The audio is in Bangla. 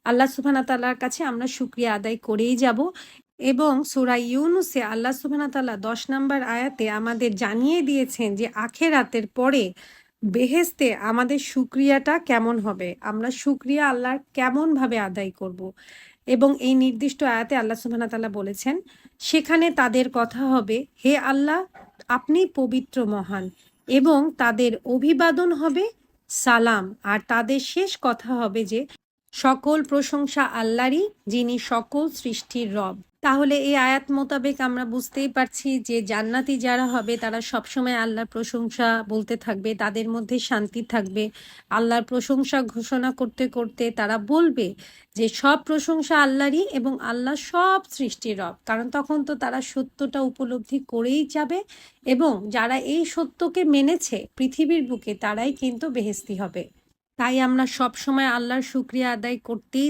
আল্লাহ সুবহানাহু ওয়া তাআলার কাছে আমরা শুকরিয়া আদায় করেই যাব। এবং সূরা ইউনুসে আল্লাহ সুবহানাহু ওয়া তাআলা ১০ নম্বর আয়াতে আমাদের জানিয়ে দিয়েছেন যে আখিরাতের পরে বেহেশতে আমাদের শুকরিয়াটা কেমন হবে, আমরা শুকরিয়া আল্লাহর কেমনভাবে আদায় করব। এবং এই নির্দিষ্ট আয়াতে আল্লাহ সুবহানাহু ওয়া তাআলা বলেছেন, সেখানে তাদের কথা হবে, হে আল্লাহ আপনি পবিত্র মহান, এবং তাদের অভিবাদন হবে সালাম, আর তাদের শেষ কথা হবে যে সকল প্রশংসা আল্লাহরই, যিনি সকল সৃষ্টির রব। তাহলে এই আয়াত মোতাবেক আমরা বুঝতেই পারছি যে জান্নাতি যারা হবে তারা সবসময় আল্লাহর প্রশংসা বলতে থাকবে, তাদের মধ্যে শান্তি থাকবে। আল্লাহর প্রশংসা ঘোষণা করতে করতে তারা বলবে যে সব প্রশংসা আল্লাহরই এবং আল্লাহ সব সৃষ্টির রব, কারণ তখন তো তারা সত্যটা উপলব্ধি করেই যাবে। এবং যারা এই সত্যকে মেনেছে পৃথিবীর বুকে, তারাই কিন্তু বেহেশতি হবে। তাই আমরা সবসময় আল্লাহর শুকরিয়া আদায় করতেই